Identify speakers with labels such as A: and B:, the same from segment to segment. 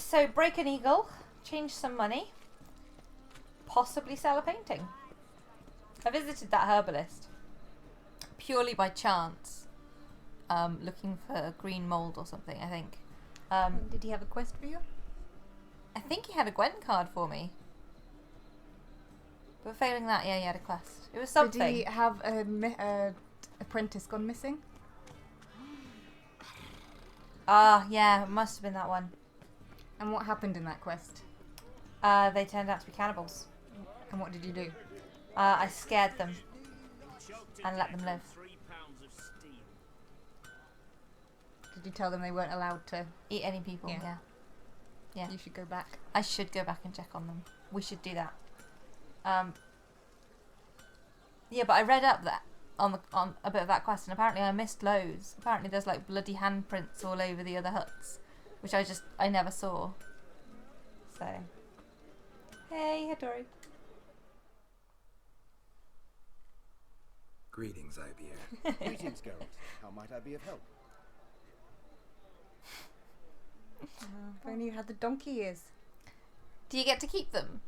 A: so break an eagle, change some money, possibly sell a painting. I visited that herbalist purely by chance, looking for green mould or something, I think.
B: Did he have a quest for you?
A: I think he had a Gwen card for me. But failing that, yeah, he had a quest. It was something.
B: Did he have a apprentice gone missing?
A: Ah, yeah, it must have been that one.
B: And what happened in that quest?
A: They turned out to be cannibals.
B: And what did you do?
A: I scared them and let them live.
B: Did you tell them they weren't allowed to
A: Eat any people, yeah. Yeah.
B: You should go back.
A: I should go back and check on them. We should do that. Yeah, but I read up that on a bit of that quest, and apparently I missed loads. Apparently there's like bloody handprints all over the other huts, which I never saw. So, hey, Hattori.
C: Greetings, IBA.
D: Greetings, Geralt. How might I be of help?
B: If only you had the donkey ears.
A: Do you get to keep them?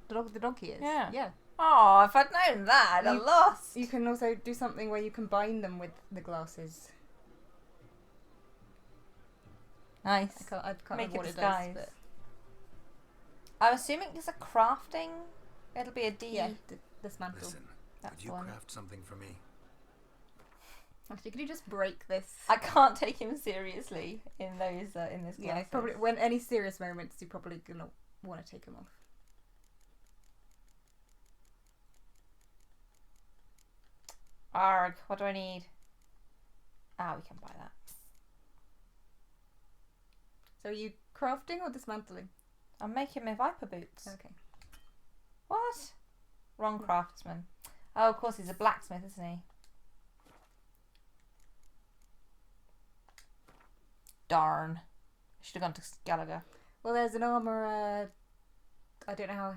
B: The donkey ears?
A: Yeah.
B: Yeah.
A: Oh, if I'd known that, I'd have lost.
B: You can also do something where you combine them with the glasses.
A: Nice.
B: I can't
A: Make
B: remember what
A: a
B: it
A: disguise.
B: does.
A: I'm assuming it's a crafting. It'll be a D.
B: But yeah, this mantle.
C: Listen,
A: That's
C: could you
A: the one.
C: craft something for me?
B: Actually, could you just break this?
A: I can't take him seriously in those in this class.
B: Yeah, probably when any serious moments, you're probably gonna want to take them off.
A: Arg, what do I need? Ah, we can buy that.
B: So are you crafting or dismantling?
A: I'm making my viper boots.
B: Okay.
A: What? Wrong craftsman. Oh, of course he's a blacksmith, isn't he? Darn. I should have gone to Gallagher.
B: Well, there's an armourer. I don't know how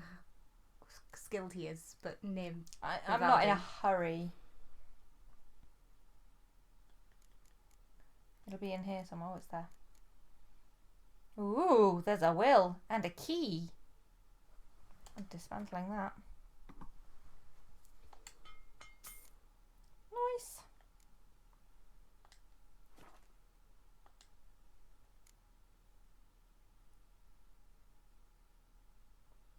B: skilled he is, but Nim.
A: I'm not in a hurry. It'll be in here somewhere. What's there? Ooh, there's a will and a key. I'm dismantling that. Nice.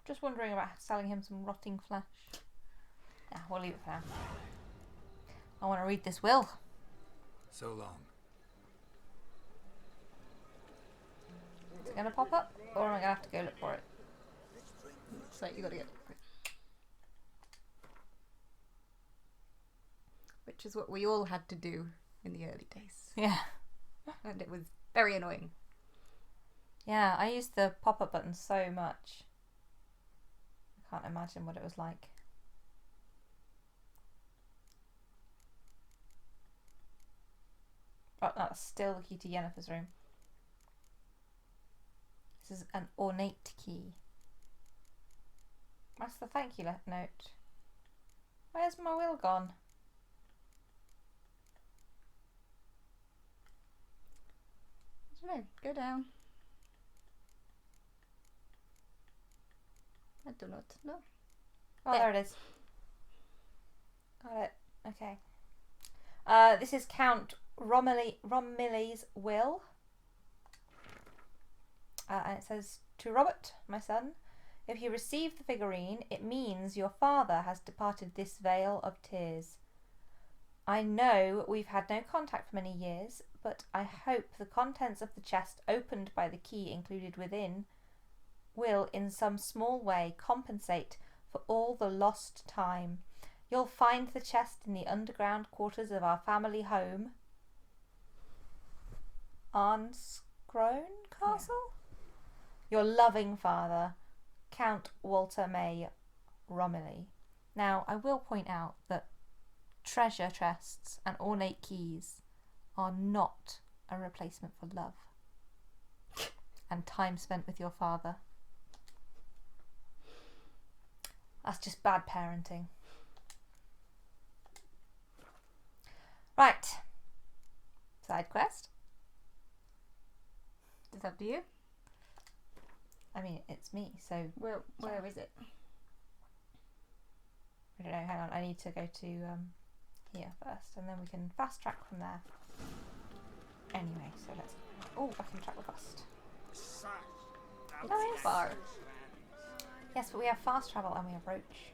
A: Just wondering about selling him some rotting flesh. Yeah, we'll leave it for now. I want to read this will.
C: So long.
A: Is it going to pop up? Or am I going to have to go look for it?
B: So you got to get. Which is what we all had to do in the early days.
A: Yeah.
B: And it was very annoying.
A: Yeah, I used the pop-up button so much. I can't imagine what it was like. Oh, that's still the key to Yennefer's room. This is an ornate key. That's the thank you note. Where's my will gone?
B: I don't know. Go down. I do not know.
A: Oh, there it is. Got it. Okay. This is Count Romilly's will. And it says, to Robert, my son, if you receive the figurine, it means your father has departed this vale of tears. I know we've had no contact for many years, but I hope the contents of the chest opened by the key included within will in some small way compensate for all the lost time. You'll find the chest in the underground quarters of our family home, Arnscrone Castle? Yeah. Your loving father, Count Walter May Romilly. Now, I will point out that treasure chests and ornate keys are not a replacement for love and time spent with your father. That's just bad parenting. Right. Side quest.
B: It's up to you.
A: I mean, it's me, so I
B: Where is it?
A: don't know. Hang on, I need to go to here first, and then we can fast track from there. Anyway, so let's. Oh, I can track the fast.
B: It's far.
A: Yes, but we have fast travel and we have Roach.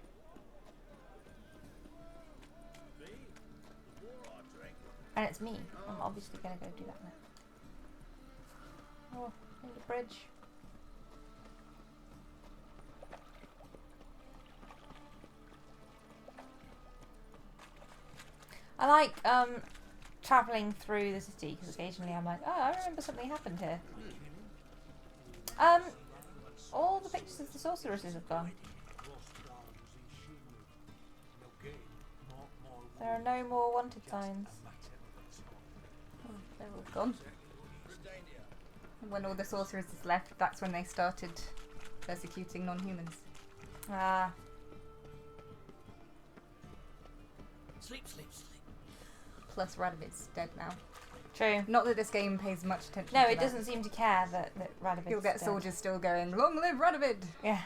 A: And it's me. I'm obviously going to go do that now. Oh, need a bridge. I like travelling through the city because occasionally I'm like, oh, I remember something happened here. All the pictures of the sorceresses have gone. There are no more wanted signs.
B: Oh, they're all gone. When all the sorceresses left, that's when they started persecuting non-humans.
A: Ah,
C: Sleep, sleep, sleep.
B: Plus Radovid's dead now.
A: true.
B: Not that this game pays much attention
A: No,
B: to
A: it
B: that.
A: doesn't seem to care that Radovid's
B: You'll get
A: dead.
B: soldiers still going, long live Radovid!
A: Yeah.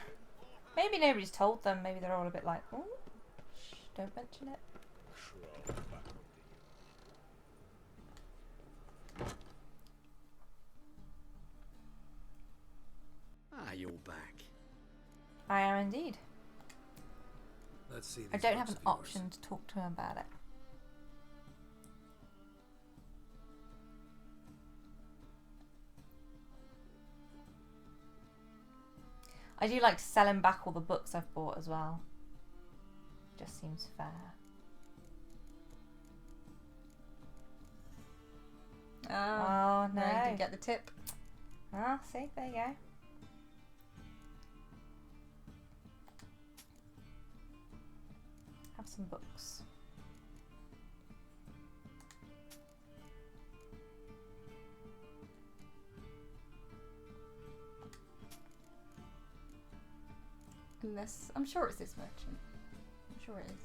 A: Maybe nobody's told them. Maybe they're all a bit like, oh, shh, don't mention it.
D: Ah, you're back.
A: I am indeed.
C: Let's see.
A: I
C: These
A: don't have
C: books
A: an
C: of yours.
A: option to talk to him about it. I do like to sell him back all the books I've bought as well. Just seems fair.
B: Oh,
A: Oh,
B: no, you
A: no.
B: didn't get the tip.
A: Ah, see, there you go. Have some books.
B: Unless, I'm sure it's this merchant. I'm sure it is.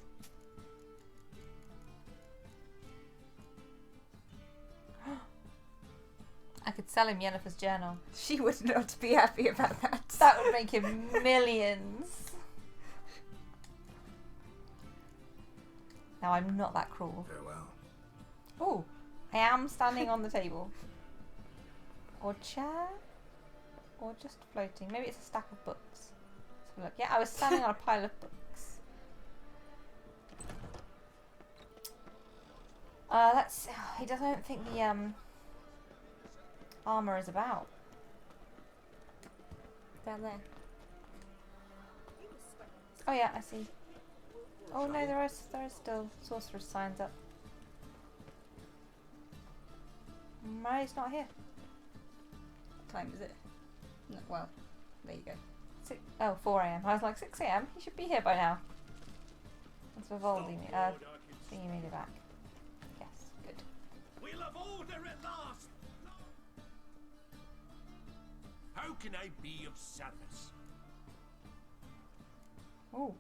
A: I could sell him Yennefer's journal.
B: She would not be happy about that.
A: That would make him millions. Now, I'm not that cruel.
C: Farewell.
A: Oh, I am standing on the table. Or chair? Or just floating. Maybe it's a stack of books. Let's have a look. Yeah, I was standing on a pile of books. Let's see. He doesn't think the armour is about.
B: Down there.
A: Oh yeah, I see. Oh no, there is still sorcerer's signs up. Mari's not here.
B: What time is it? No, well, there you go.
A: 4 a.m. I was like 6 a.m. He should be here by now. That's Vivaldi. Thingy made it back. Yes, good.
E: We'll have order at last! How can I be of service?
A: Oh,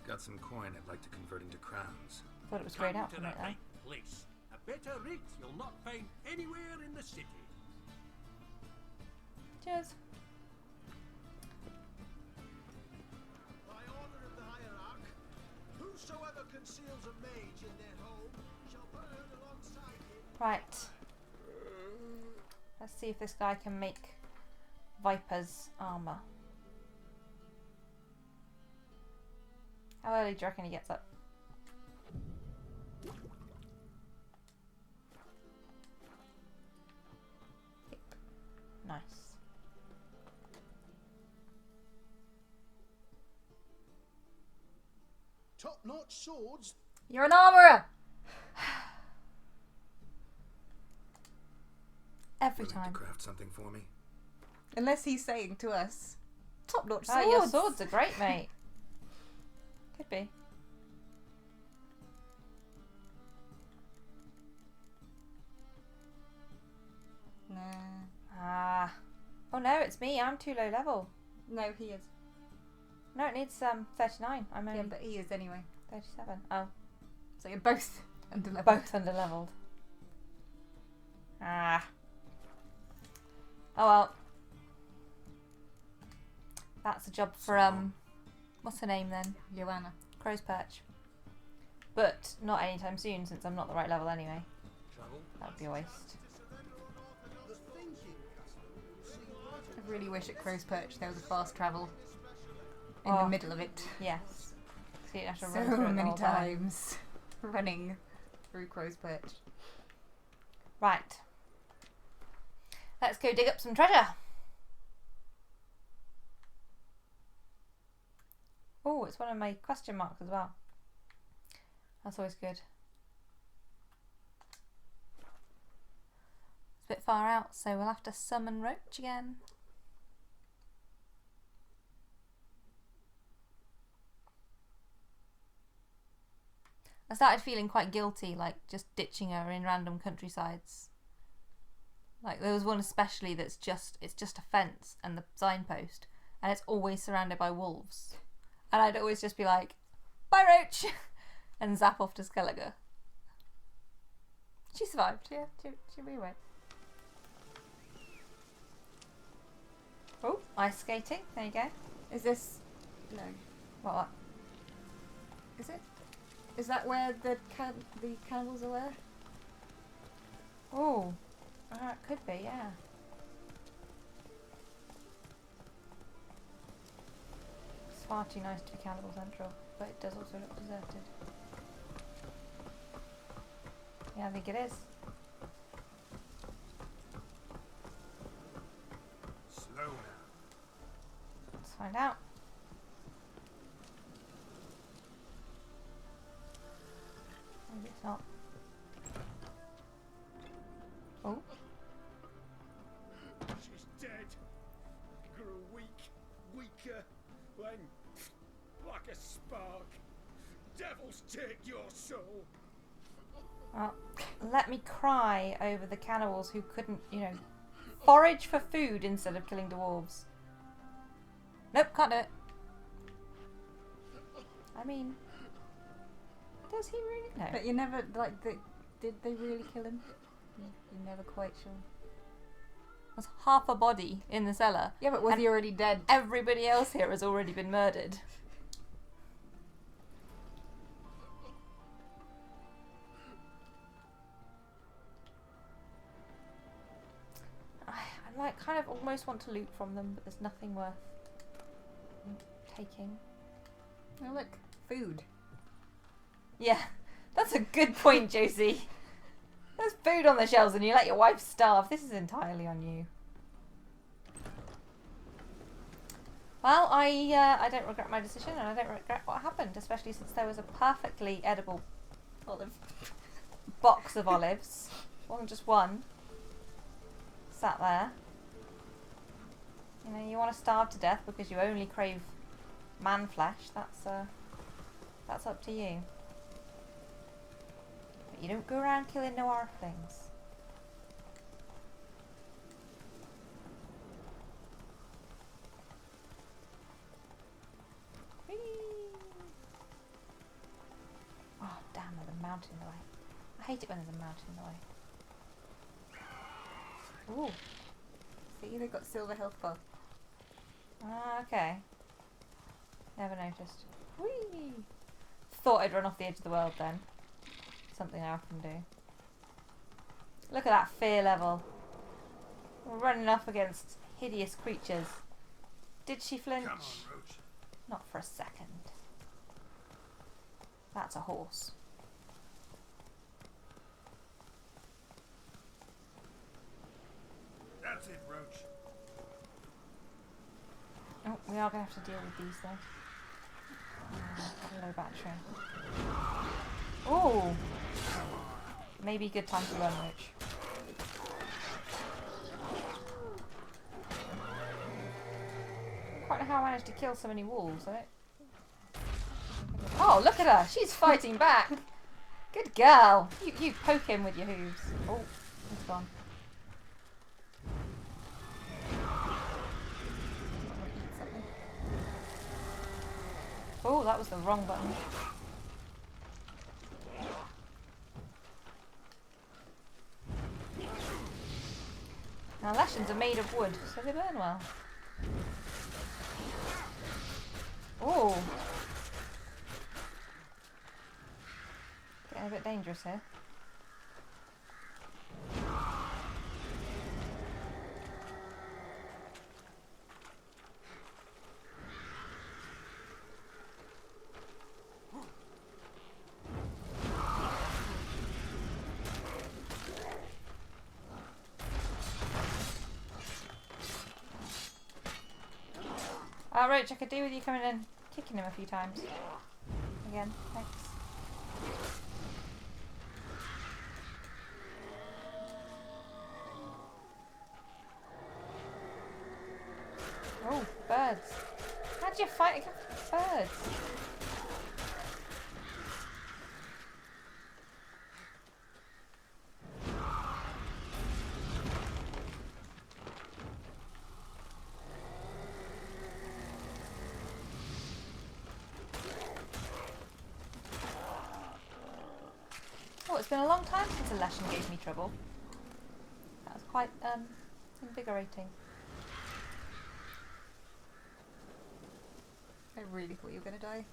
C: Got some coin I'd like to convert into crowns.
A: thought it was grayed
E: Come
A: out
E: to
A: from
E: the
A: it there.
E: right place. A better rate you'll not find anywhere in the city.
A: Cheers.
F: By order of the hierarch, whosoever conceals a mage in their home shall burn alongside him.
A: Right. Let's see if this guy can make Viper's armour. How early do you reckon he gets up? Yep. Nice.
F: Top-notch swords.
B: You're an armourer!
A: Every
C: Willing
A: time.
C: to craft something for me?
B: Unless he's saying to us, top-notch
A: Oh,
B: swords!
A: your swords are great, mate. Could be.
B: Nah.
A: Ah. Oh no, it's me. I'm too low level.
B: No, he is.
A: No, it needs 39. I'm only
B: Yeah, but he is anyway.
A: 37. Oh,
B: So you're both under level.
A: both under leveled. Ah. Oh well. That's a job for what's her name then?
B: Joanna.
A: Crow's Perch. But not anytime soon, since I'm not the right level anyway.
C: Trouble?
A: That would be a waste.
F: The thinking castle will seem right
B: I really wish at Crow's Perch there was a fast travel in
A: Oh.
B: the middle of it.
A: Yes. So you have to run
B: So
A: through it the
B: many
A: whole time.
B: times running through Crow's Perch.
A: Right. Let's go dig up some treasure. Oh, it's one of my question marks as well. That's always good. It's a bit far out, so we'll have to summon Roach again. I started feeling quite guilty, like just ditching her in random countrysides. Like there was one especially that's it's just a fence and the signpost, and it's always surrounded by wolves. And I'd always just be like, "Bye, Roach," and zap off to Skellige. She survived. Yeah, she'll be away. Oh, ice skating. There you go.
B: Is this... No.
A: What?
B: Is it? Is that where the cannibals are there?
A: Oh, it could be. Yeah. It's far too nice to be Cannibal Central, but it does also look deserted. Yeah, I think it is.
C: Slow now.
A: Let's find out. Maybe it's not. Oh,
F: She's dead. Grew weak, weaker, then like a spark. Devils take your soul.
A: well, let me cry over the cannibals who couldn't, forage for food instead of killing dwarves. Nope, can't do it. I mean, does he really? No.
B: But you never, did they really kill him? You're never quite sure.
A: There's half a body in the cellar.
B: Yeah, but was
A: And
B: he already dead?
A: Everybody else here has already been murdered. I like kind of almost want to loot from them, but there's nothing worth taking.
B: Oh look, food.
A: Yeah, that's a good point, Josie. There's food on the shelves and you let your wife starve. This is entirely on you. Well, I don't regret my decision, and I don't regret what happened, especially since there was a perfectly edible olive box of olives. It wasn't just one. Sat there. You want to starve to death because you only crave man flesh. That's up to you. But you don't go around killing no earthlings. Whee! Oh damn! There's a mountain in the way. I hate it when there's a mountain in the way. Ooh.
B: See, they got silver health bar.
A: Ah, okay. Never noticed. Whee! Thought I'd run off the edge of the world then. Something I often do. Look at that fear level. We're running up against hideous creatures. Did she flinch?
C: Come on, Roach.
A: Not for a second. That's a horse.
C: That's it, Roach.
A: Oh, we are going to have to deal with these though. Got a low battery. Oh! Maybe good time to run, Roach. Quite know how I managed to kill so many wolves, eh? Oh, look at her! She's fighting back! Good girl! You poke him with your hooves. Oh, he's gone. Oh, that was the wrong button. Now, lashings are made of wood, so they burn well. Oh. Getting a bit dangerous here. Roach, I could do with you coming in, kicking him a few times. Again, thanks. Oh, birds. How'd you fight against birds? Oh, it's been a long time since a Leshen gave me trouble. That was quite invigorating.
B: I really thought you were going to die.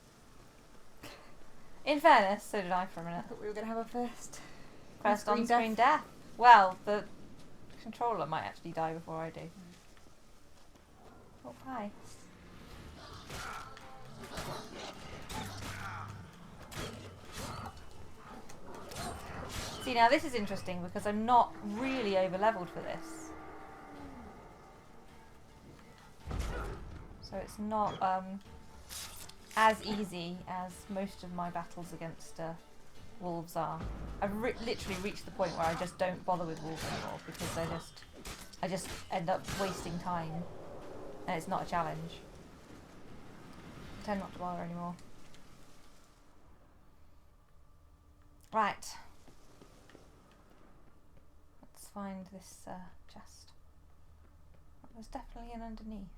A: In fairness, so did I for a minute.
B: I thought we were going to have a first.
A: First
B: on-screen
A: on-screen death. Well, the controller might actually die before I do. Oh, hi. See, now this is interesting because I'm not really over-leveled for this. So it's not as easy as most of my battles against wolves are. I've literally reached the point where I just don't bother with wolves anymore because I just end up wasting time and it's not a challenge. I tend not to bother anymore. Right. Let's find this chest. There's definitely an underneath.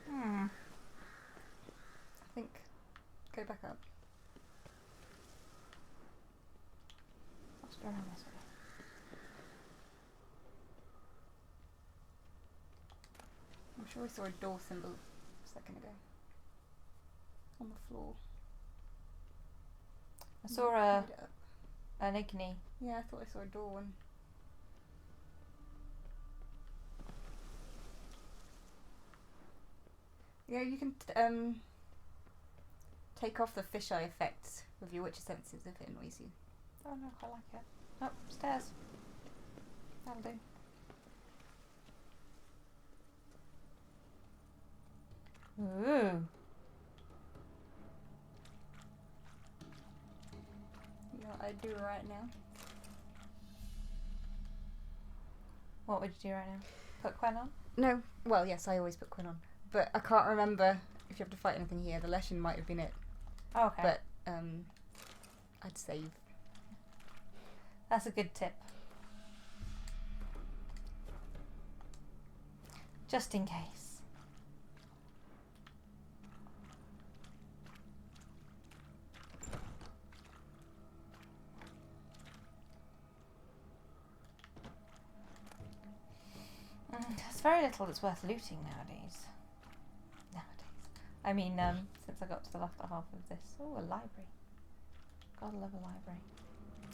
B: I think. Go back up.
A: Let's go around this way.
B: I'm sure we saw a door symbol a second ago. On the floor.
A: I saw
B: Hold it up.
A: an Igni.
B: Yeah, I thought I saw a door one. Yeah, you can take off the fisheye effect with your Witcher senses if it annoys you.
A: Oh no, I like it. Oh, stairs. That'll do. Ooh.
B: You know what I'd do right now?
A: What would you do right now? Put Quen on?
B: No. Well, yes, I always put Quinn on. But I can't remember if you have to fight anything here. The Leshen might have been it.
A: Oh, okay.
B: But I'd save.
A: That's a good tip. Just in case. There's very little that's worth looting nowadays. I mean, since I got to the latter half of this. Oh, a library. Gotta love a library.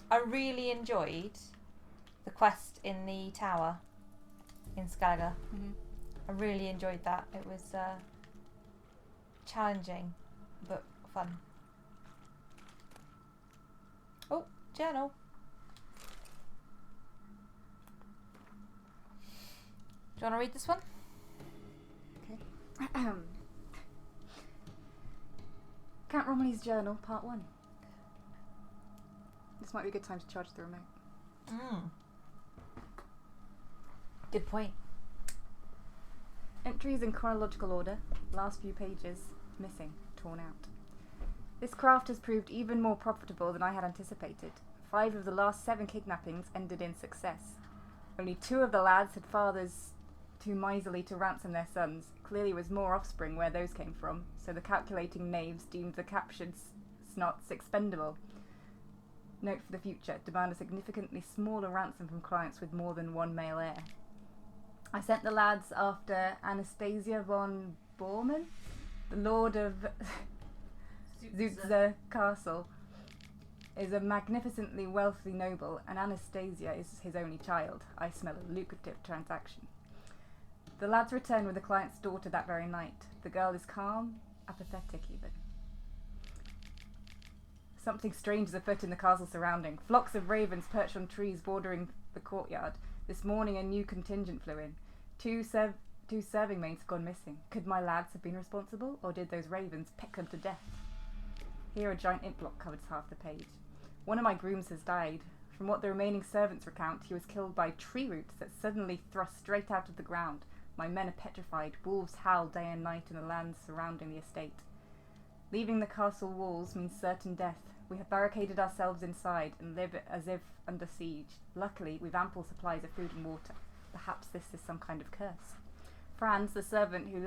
A: I really enjoyed the quest in the tower in Skellige.
B: Mm-hmm.
A: I really enjoyed that. It was challenging, but fun. Oh, journal. Do you want to read this one?
B: Okay. Count Romilly's Journal, Part 1. This might be a good time to charge the remote.
A: Good point.
B: Entries in chronological order. Last few pages. Missing. Torn out. This craft has proved even more profitable than I had anticipated. 5 of the last 7 kidnappings ended in success. Only 2 of the lads had fathers too miserly to ransom their sons. Clearly was more offspring where those came from, so the calculating knaves deemed the captured snots expendable. Note for the future, demand a significantly smaller ransom from clients with more than one male heir. I sent the lads after Anastasia von Bormann, the lord of Zutzer Castle, is a magnificently wealthy noble, and Anastasia is his only child. I smell a lucrative transaction. The lads return with the client's daughter that very night. The girl is calm, apathetic even. Something strange is afoot in the castle surrounding. Flocks of ravens perch on trees bordering the courtyard. This morning a new contingent flew in. Two serving maids have gone missing. Could my lads have been responsible, or did those ravens peck them to death? Here a giant ink block covers half the page. One of my grooms has died. From what the remaining servants recount, he was killed by tree roots that suddenly thrust straight out of the ground. My men are petrified. Wolves howl day and night in the lands surrounding the estate. Leaving the castle walls means certain death. We have barricaded ourselves inside and live as if under siege. Luckily, we've ample supplies of food and water. Perhaps this is some kind of curse. Franz, the servant who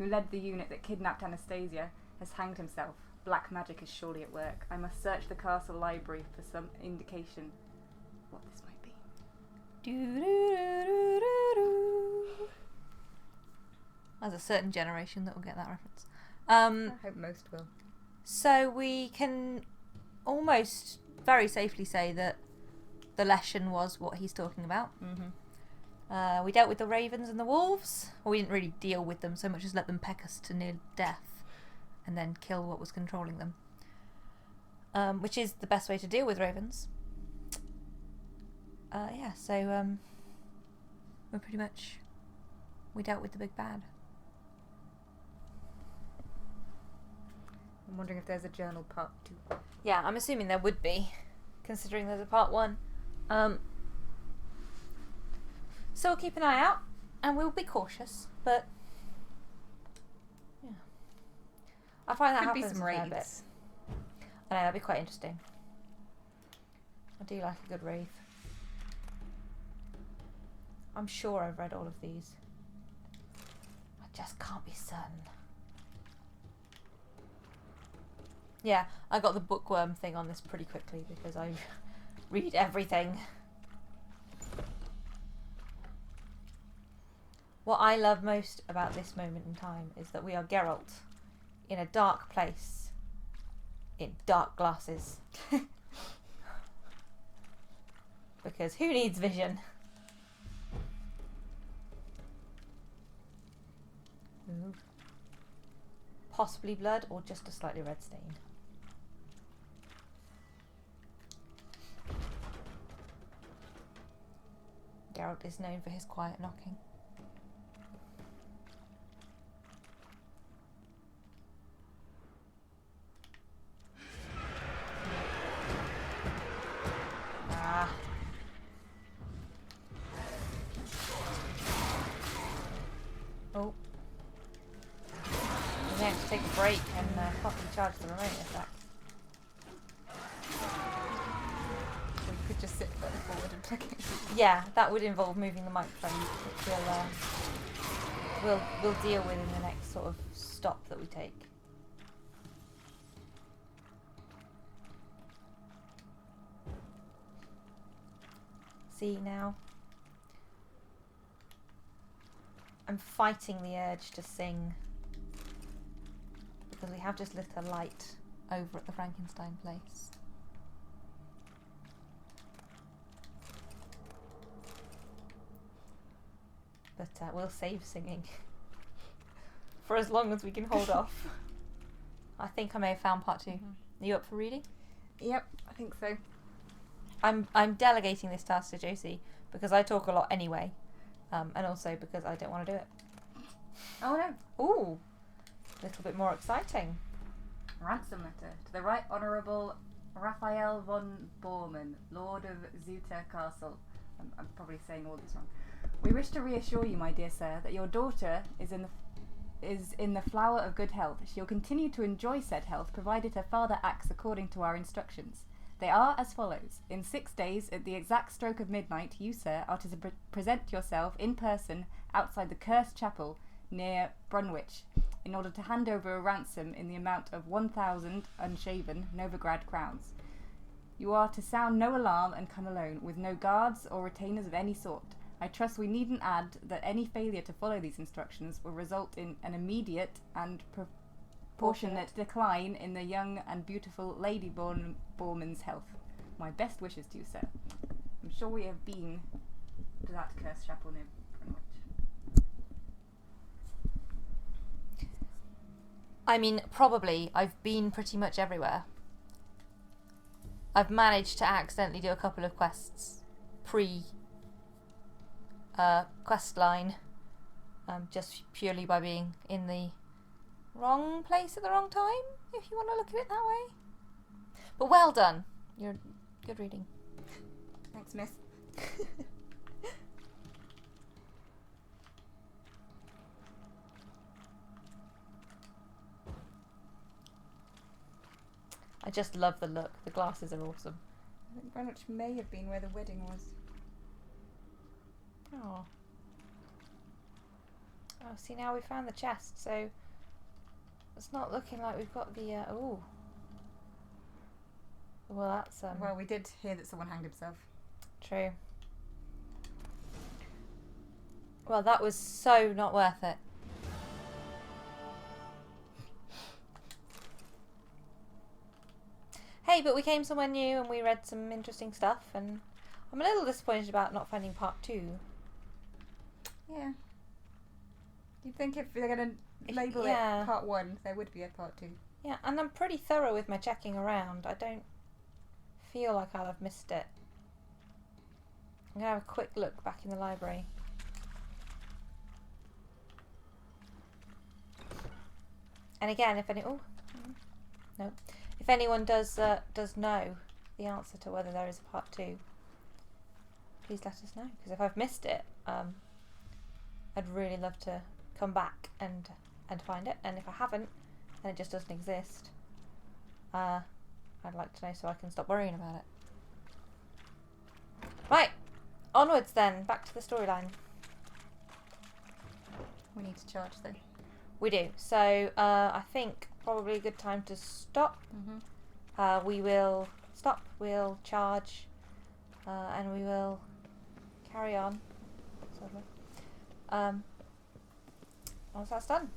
B: led the unit that kidnapped Anastasia, has hanged himself. Black magic is surely at work. I must search the castle library for some indication what this might be.
A: There's a certain generation that will get that reference.
B: I hope most will.
A: So we can almost very safely say that the Leshen was what he's talking about.
B: Mm-hmm.
A: We dealt with the ravens and the wolves. Well, we didn't really deal with them so much as let them peck us to near death and then kill what was controlling them. Which is the best way to deal with ravens. So we're pretty much... we dealt with the big bad.
B: I'm wondering if there's a journal part 2.
A: Yeah, I'm assuming there would be, considering there's a part 1. So we'll keep an eye out, and we'll be cautious, but yeah. I find that
B: Could be
A: happens
B: some
A: a fair bit.
B: raids.
A: I know, that'd be quite interesting. I do like a good rave. I'm sure I've read all of these. I just can't be certain. Yeah, I got the bookworm thing on this pretty quickly because I read everything. What I love most about this moment in time is that we are Geralt in a dark place in dark glasses. Because who needs vision? Ooh. Possibly blood or just a slightly red stain. Geralt is known for his quiet knocking. Oh. We're going to have to take a break and properly charge the remote in fact.
B: So you could just sit further forward and plug it.
A: Yeah, that would involve moving the microphone, which we'll deal with in the next sort of stop that we take. See now? I'm fighting the urge to sing because we have just lit a light over at the Frankenstein place. But we'll save singing for as long as we can hold off. I think I may have found part 2. Are you up for reading?
B: Yep, I think so.
A: I'm delegating this task to Josie because I talk a lot anyway, and also because I don't want to do it.
B: Oh no.
A: Ooh, a little bit more exciting.
B: Ransom letter to the Right Honourable Raphael von Bormann, Lord of Zutzer Castle. I'm probably saying all this wrong. We wish to reassure you, my dear sir, that your daughter is in the flower of good health. She'll continue to enjoy said health, provided her father acts according to our instructions. They are as follows. In 6 days, at the exact stroke of midnight, you, sir, are to present yourself in person outside the Cursed Chapel near Brunwich, in order to hand over a ransom in the amount of 1,000 unshaven Novigrad crowns. You are to sound no alarm and come alone, with no guards or retainers of any sort. I trust we needn't add that any failure to follow these instructions will result in an immediate and proportionate decline in the young and beautiful Lady Borman's health. My best wishes to you, sir. I'm sure we have been to that Cursed Chapel near Brunwich.
A: I mean, probably. I've been pretty much everywhere. I've managed to accidentally do a couple of quests quest line, just purely by being in the wrong place at the wrong time, if you want to look at it that way. But well done. You're good reading.
B: Thanks, miss.
A: I just love the look. The glasses are awesome.
B: I think Brunwich may have been where the wedding was.
A: Oh. Oh, see, now we found the chest, so it's not looking like we've got the ooh. Well, that's
B: Well, we did hear that someone hanged himself.
A: true. Well, that was so not worth it. Hey, but we came somewhere new and we read some interesting stuff, and I'm a little disappointed about not finding part 2.
B: Yeah. You'd think if they're going to label
A: yeah.
B: it part 1, there would be a part 2.
A: Yeah, and I'm pretty thorough with my checking around. I don't feel like I'll have missed it. I'm going to have a quick look back in the library. And again, if anyone does know the answer to whether there is a part 2, please let us know. Because if I've missed it, I'd really love to come back and find it. And if I haven't, and it just doesn't exist, I'd like to know so I can stop worrying about it. Right, onwards then, back to the storyline.
B: We need to charge though.
A: We do. So I think probably a good time to stop.
B: Mm-hmm.
A: We will stop, we'll charge, and we will carry on. Sort of. Once that's done.